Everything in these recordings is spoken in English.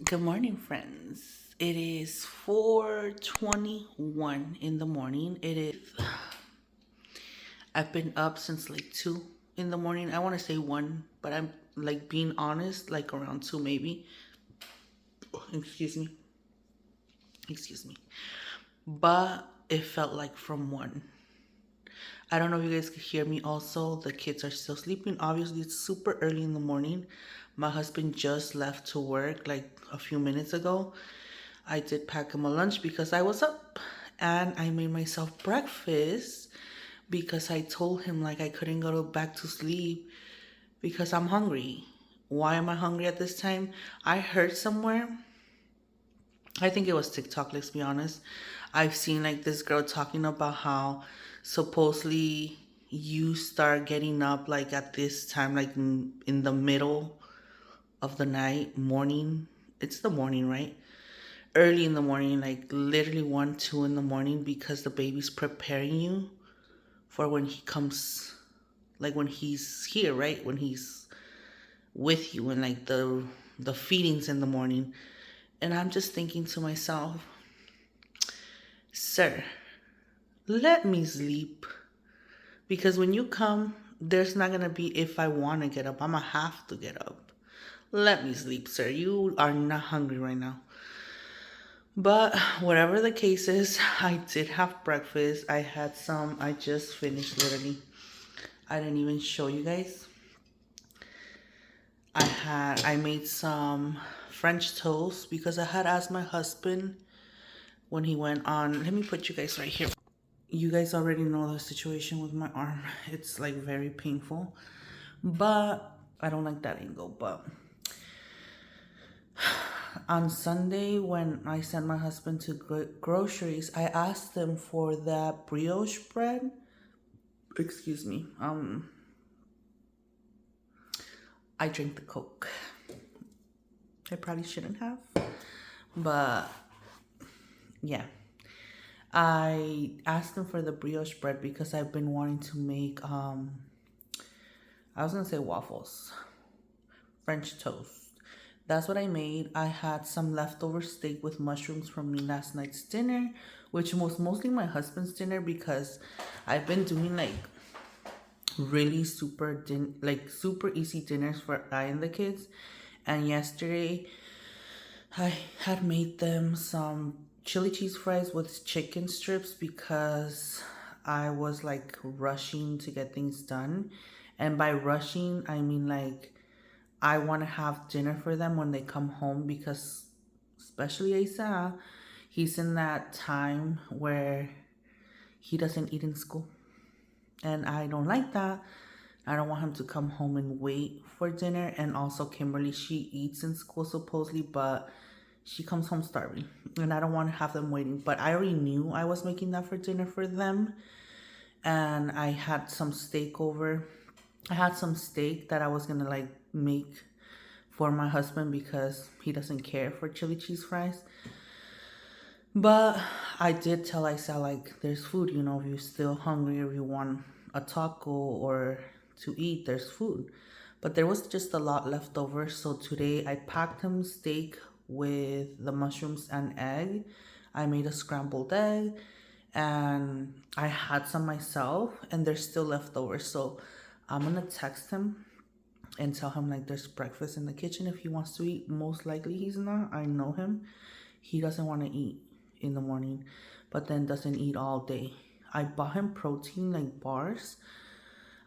Good morning, friends. It is 4:21 in the morning. I've been up since like 2 in the morning. I want to say 1, but I'm like being honest, like around 2 maybe. Excuse me. Excuse me. But it felt like from 1. I don't know if you guys could hear me also. The kids are still sleeping. Obviously, it's super early in the morning. My husband just left to work like a few minutes ago. I did pack him a lunch because I was up, and I made myself breakfast because I told him like I couldn't go back to sleep because I'm hungry. Why am I hungry at this time? I heard somewhere, I think it was TikTok, let's be honest. I've seen like this girl talking about how supposedly you start getting up like at this time, like in the middle of the night, morning. It's the morning, right? Early in the morning, like literally 1, 2 in the morning, because the baby's preparing you for when he comes, like when he's here, right? When he's with you, and like the feedings in the morning. And I'm just thinking to myself, sir, let me sleep. Because when you come, there's not gonna be if I wanna get up. I'ma have to get up. Let me sleep, sir. You are not hungry right now. But whatever the case is, I did have breakfast. I just finished literally. I didn't even show you guys. I made some French toast because I had asked my husband when he went on. Let me put you guys right here. You guys already know the situation with my arm. It's like very painful, but I don't like that angle. But on Sunday, when I sent my husband to groceries, I asked him for that brioche bread. Excuse me. I drank the Coke. I probably shouldn't have, but yeah. I asked him for the brioche bread because I've been wanting to make I was gonna say waffles, French toast. That's what I made. I had some leftover steak with mushrooms from last night's dinner, which was mostly my husband's dinner because I've been doing like really super easy dinners for I and the kids. And yesterday I had made them some chili cheese fries with chicken strips because I was like rushing to get things done. And by rushing, I mean like I want to have dinner for them when they come home because, especially Asa, he's in that time where he doesn't eat in school. And I don't like that. I don't want him to come home and wait for dinner. And also, Kimberly, she eats in school supposedly, but she comes home starving. And I don't want to have them waiting. But I already knew I was making that for dinner for them. And I had some steak over. I had some steak that I was going to like make for my husband because he doesn't care for chili cheese fries. But I did tell Isa, like, there's food, if you're still hungry or you want a taco or to eat, there's food. But there was just a lot left over. So today I packed him steak with the mushrooms and egg. I made a scrambled egg and I had some myself and they're still left over. So I'm gonna text him and tell him like there's breakfast in the kitchen if he wants to eat. Most likely he's not. I know him. He doesn't want to eat in the morning, but then doesn't eat all day. I bought him protein like bars.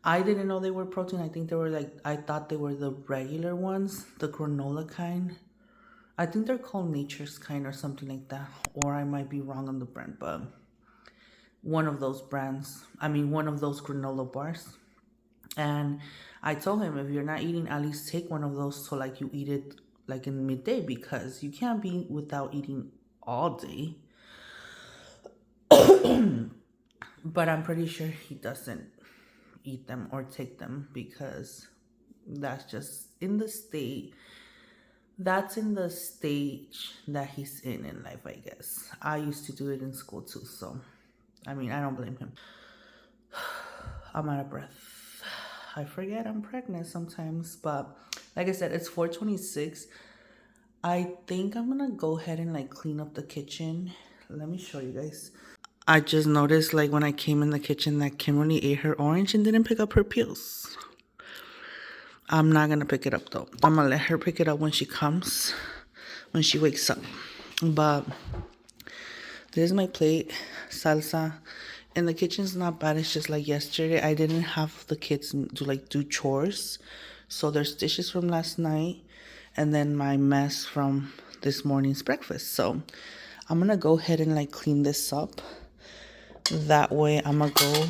I didn't know they were protein. I think they were like, I thought they were the regular ones, the granola kind. I think they're called Nature's Kind or something like that. Or I might be wrong on the brand, but one of those brands. One of those granola bars. And I told him, if you're not eating, at least take one of those so like you eat it like in midday because you can't be without eating all day. But I'm pretty sure he doesn't eat them or take them because that's just in the state. That's in the stage that he's in life, I guess. I used to do it in school too, so I don't blame him. I'm out of breath. I forget I'm pregnant sometimes, but like I said, it's 4:26. I think I'm gonna go ahead and like clean up the kitchen. Let me show you guys. I just noticed like when I came in the kitchen that Kimberly ate her orange and didn't pick up her peels. I'm not gonna pick it up though. I'm gonna let her pick it up when she comes, when she wakes up. But this is my plate, salsa. And the kitchen's not bad. It's just like yesterday I didn't have the kids do chores. So there's dishes from last night and then my mess from this morning's breakfast. So I'm gonna go ahead and like clean this up. That way I'm gonna go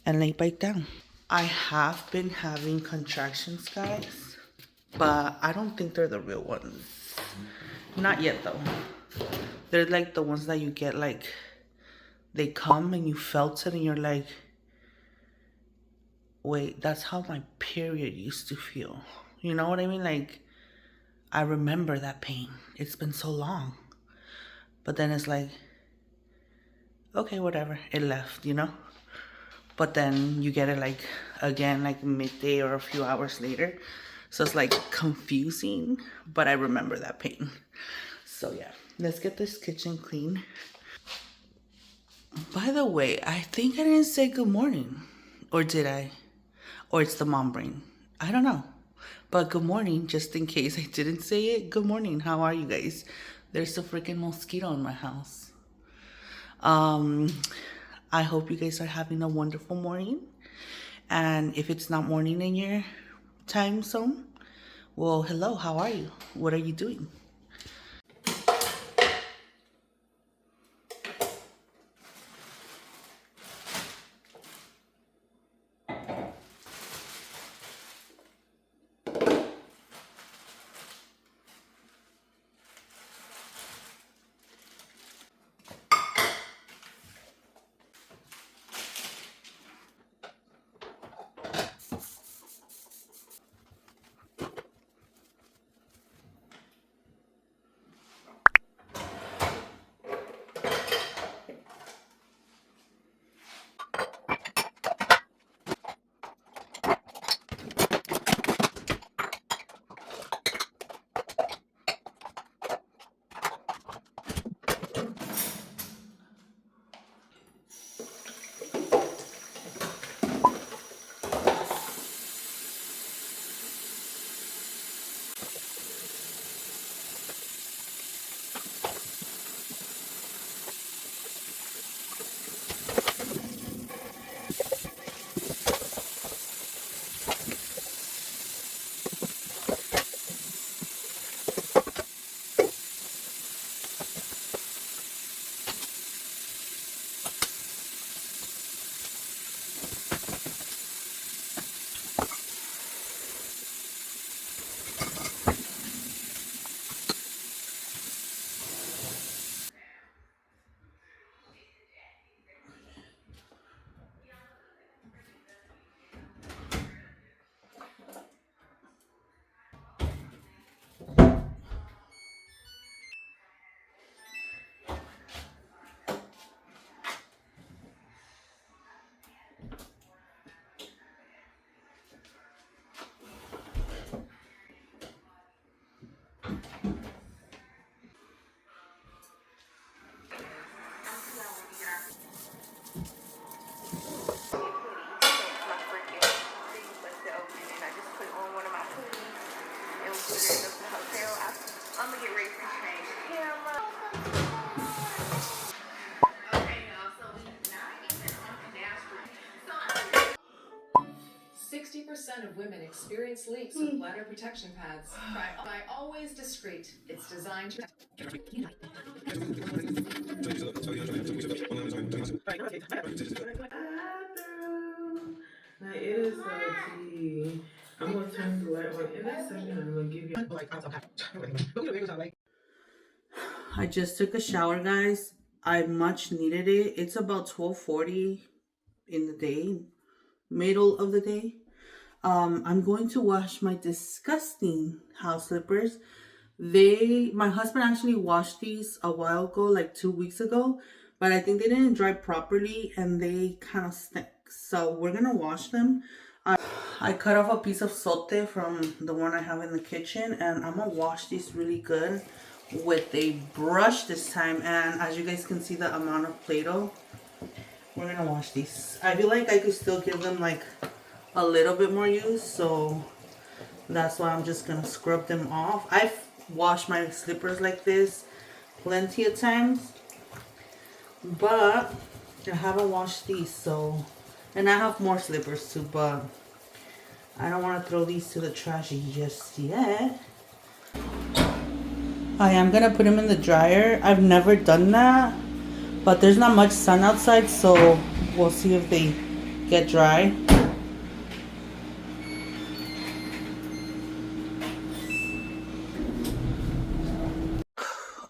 and lay back down. I have been having contractions, guys, but I don't think they're the real ones. Not yet though. They're like the ones that you get like they come and you felt it and you're like, wait, that's how my period used to feel. You know what I mean? Like, I remember that pain. It's been so long. But then it's like, okay, whatever. It left, you know? But then you get it like again, like midday or a few hours later. So it's like confusing, but I remember that pain. So yeah, let's get this kitchen clean. By the way, I think I didn't say good morning. Or did I? Or it's the mom brain. I don't know. But good morning, just in case I didn't say it. Good morning. How are you guys? There's a freaking mosquito in my house. Um, I hope you guys are having a wonderful morning. And if it's not morning in your time zone, well, hello, how are you? What are you doing? I'm gonna get ready to change camera. 60% of women experience leaks with bladder protection pads. Try always discreet. It's designed to. Now it is so tea. I'm gonna turn the light on in a second. I'm gonna give you. I just took a shower, guys. I much needed it. It's about 12:40 in the day, middle of the day. I'm going to wash my disgusting house slippers. My husband actually washed these a while ago, like 2 weeks ago, but I think they didn't dry properly and they kind of stink. So we're gonna wash them. I cut off a piece of sote from the one I have in the kitchen, and I'm gonna wash these really good with a brush this time. And as you guys can see the amount of Play-Doh, we're gonna wash these. I feel like I could still give them like a little bit more use, so that's why I'm just gonna scrub them off. I've washed my slippers like this plenty of times, but I haven't washed these, so, and I have more slippers too, but I don't want to throw these to the trash just yet. I am gonna put them in the dryer. I've never done that, but there's not much sun outside, so we'll see if they get dry.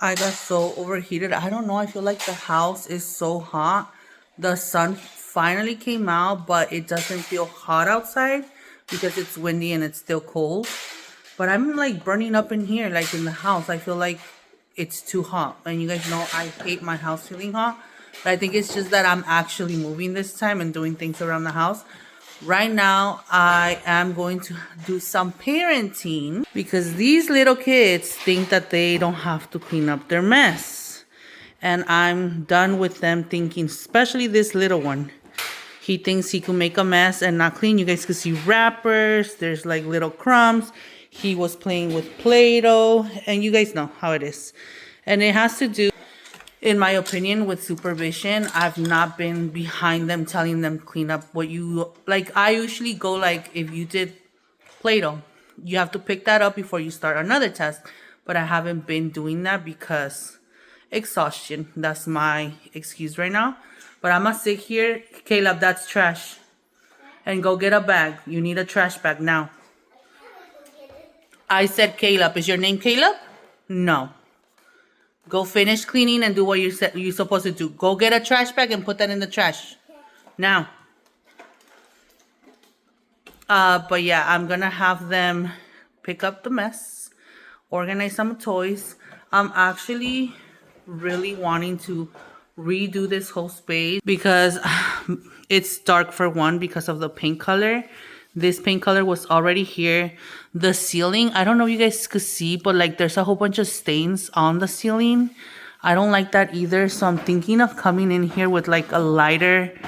I got so overheated. I don't know. I feel like the house is so hot. The sun finally came out, but it doesn't feel hot outside because it's windy and it's still cold. But I'm like burning up in here, like in the house. I feel like it's too hot. And you guys know I hate my house feeling hot. But I think it's just that I'm actually moving this time and doing things around the house. Right now, I am going to do some parenting because these little kids think that they don't have to clean up their mess. And I'm done with them thinking, especially this little one. He thinks he can make a mess and not clean. You guys can see wrappers. There's like little crumbs. He was playing with Play-Doh. And you guys know how it is. And it has to do, in my opinion, with supervision. I've not been behind them telling them clean up what you like. I usually go like, if you did Play-Doh, you have to pick that up before you start another test. But I haven't been doing that because exhaustion. That's my excuse right now. But I'm gonna sit here. Caleb, that's trash. And go get a bag. You need a trash bag now. I said Caleb. Is your name Caleb? No. Go finish cleaning and do what you're supposed to do. Go get a trash bag and put that in the trash. Now. But yeah, I'm gonna have them pick up the mess, organize some toys. I'm actually really wanting to redo this whole space because it's dark for one because of the paint color. This paint color was already here. The ceiling, I don't know if you guys could see, but like there's a whole bunch of stains on the ceiling. I don't like that either, so I'm thinking of coming in here with like a lighter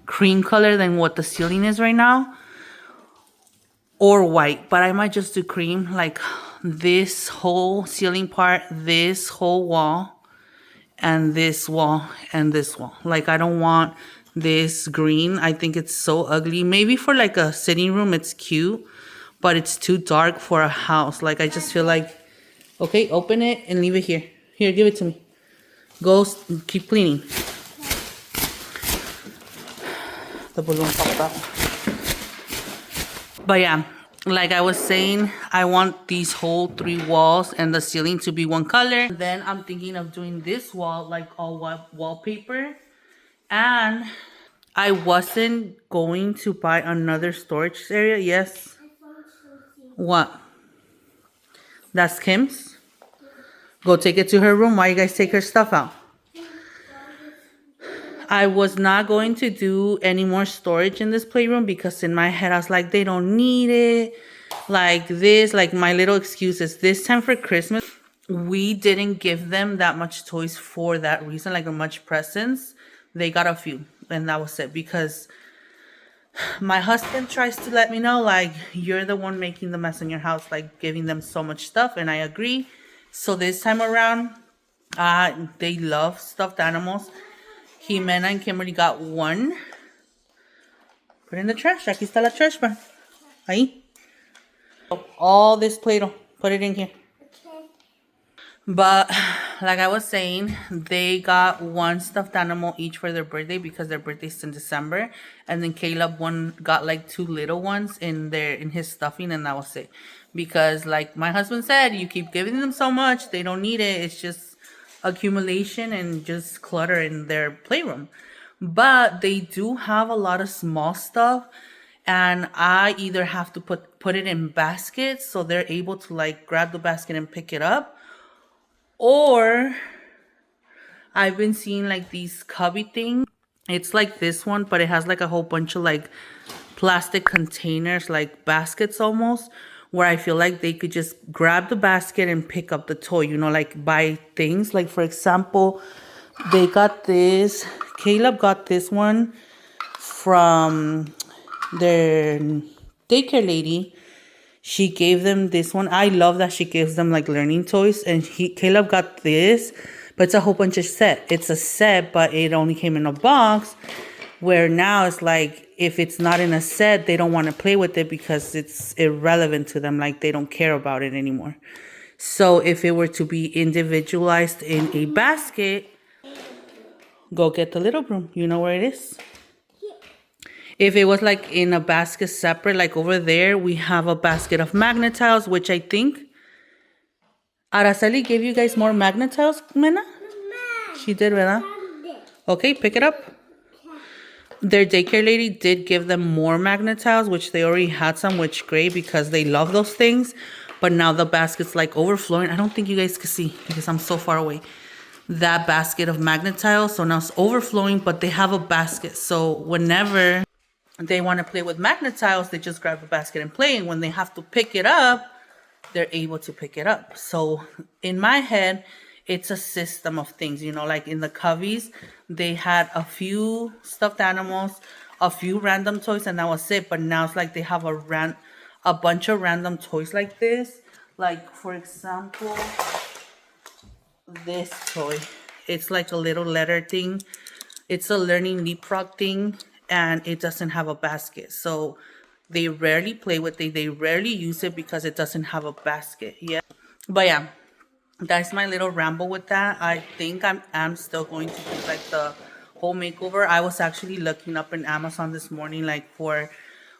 cream color than what the ceiling is right now, or white, but I might just do cream, like this whole ceiling part, this whole wall, and this wall, and this wall. Like I don't want this green. I think it's so ugly. Maybe for like a sitting room it's cute, but it's too dark for a house. Like I just feel like, okay, open it and leave it here. Here, give it to me. Go keep cleaning. The balloon popped out. But yeah, like I was saying, I want these whole 3 walls and the ceiling to be one color. Then I'm thinking of doing this wall like all wallpaper. And I wasn't going to buy another storage area. Yes. What? That's Kim's? Go take it to her room. Why you guys take her stuff out? I was not going to do any more storage in this playroom because in my head I was like, they don't need it. Like this, like my little excuses. This time for Christmas, we didn't give them that much toys for that reason, like a much presents. They got a few and that was it, because my husband tries to let me know like, you're the one making the mess in your house, like giving them so much stuff, and I agree. So this time around, they love stuffed animals. Jimena and Kimberly got one. Put it in the trash. Aquí está la trash bag. Ahí. All this Play-Doh. Put it in here. Okay. But like I was saying, they got one stuffed animal each for their birthday because their birthday's in December. And then Caleb got like 2 little ones in his stuffing, and that was it. Because like my husband said, you keep giving them so much, they don't need it. It's just accumulation and just clutter in their playroom. But they do have a lot of small stuff, and I either have to put it in baskets so they're able to like grab the basket and pick it up, or I've been seeing like these cubby things. It's like this one, but it has like a whole bunch of like plastic containers, like baskets almost, where I feel like they could just grab the basket and pick up the toy, you know, like buy things. Like, for example, they got this, Caleb got this one from their daycare lady. She gave them this one. I love that she gives them like learning toys. And Caleb got this, but it's a whole bunch of set. It's a set, but it only came in a box. Where now it's like, if it's not in a set, they don't want to play with it because it's irrelevant to them. Like, they don't care about it anymore. So if it were to be individualized in a basket, go get the little broom. You know where it is? If it was like in a basket separate, like over there, we have a basket of magnet tiles, which I think Araceli gave you guys more magnet tiles, Mena? She did, ¿verdad? Okay, pick it up. Their daycare lady did give them more magnet tiles, which they already had some, which great because they love those things. But now the basket's like overflowing. I don't think you guys can see because I'm so far away. That basket of magnet tiles. So now it's overflowing, but they have a basket. So whenever they want to play with magnet tiles, they just grab the basket and play. And when they have to pick it up, they're able to pick it up. So in my head, it's a system of things, you know, like in the Coveys, they had a few stuffed animals, a few random toys, and that was it. But now it's like they have a bunch of random toys like this. Like, for example, this toy. It's like a little letter thing. It's a learning leapfrog thing, and it doesn't have a basket. So they rarely play with it. They rarely use it because it doesn't have a basket. Yeah. But yeah, that's my little ramble with that. I think I'm still going to do like the whole makeover. I was actually looking up in Amazon this morning, like for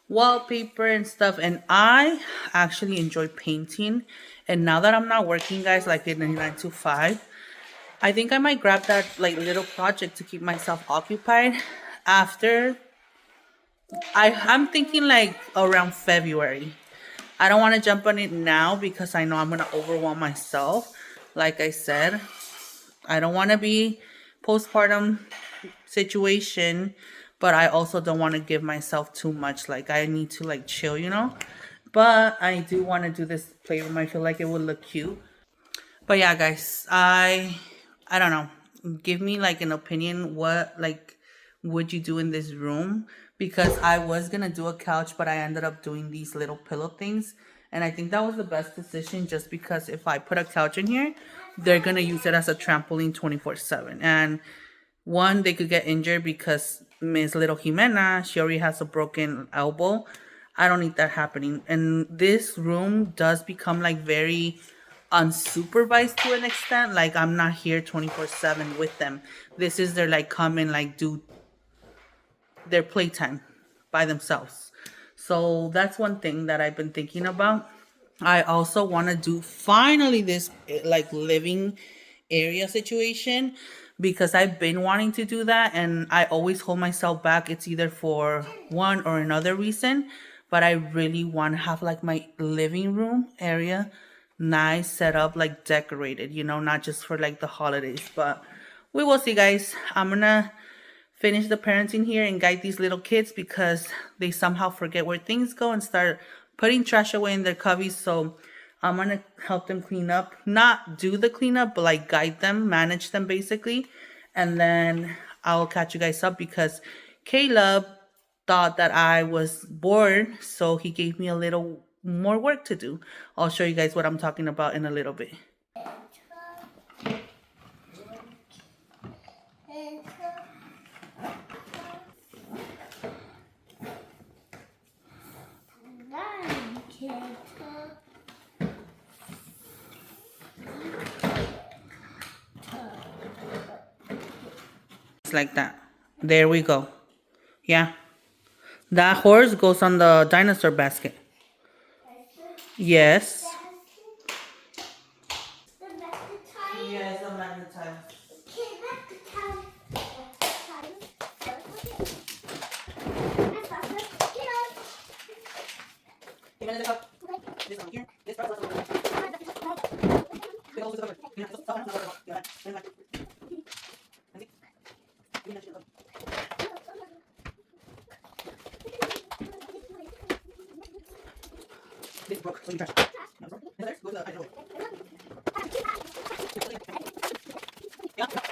wallpaper and stuff. And I actually enjoy painting. And now that I'm not working, guys, like in a 9 to 5, I think I might grab that like little project to keep myself occupied after. I'm thinking like around February. I don't want to jump on it now because I know I'm going to overwhelm myself. Like I said, I don't want to be postpartum situation, but I also don't want to give myself too much. Like, I need to like chill, you know? But I do want to do this playroom. I feel like it would look cute. But yeah, guys, I don't know. Give me like an opinion. What like would you do in this room? Because I was gonna do a couch, but I ended up doing these little pillow things, and I think that was the best decision. Just because if I put a couch in here, they're gonna use it as a trampoline 24/7, and one, they could get injured because Miss Little Jimena, she already has a broken elbow. I don't need that happening. And this room does become like very unsupervised to an extent. Like, I'm not here 24/7 with them. This is their like come and like do their playtime by themselves. So that's one thing that I've been thinking about. I also want to do finally this like living area situation because I've been wanting to do that and I always hold myself back. It's either for one or another reason, but I really want to have like my living room area nice, set up, like decorated, you know, not just for like the holidays. But we will see, guys. I'm gonna finish the parenting here and guide these little kids because they somehow forget where things go and start putting trash away in their cubbies. So I'm gonna help them clean up, not do the cleanup, but like guide them, manage them basically. And then I'll catch you guys up because Caleb thought that I was bored, so he gave me a little more work to do. I'll show you guys what I'm talking about in a little bit. It's like that. There we go. Yeah. That horse goes on the dinosaur basket. Yes. Yes, the magnetized. Go to the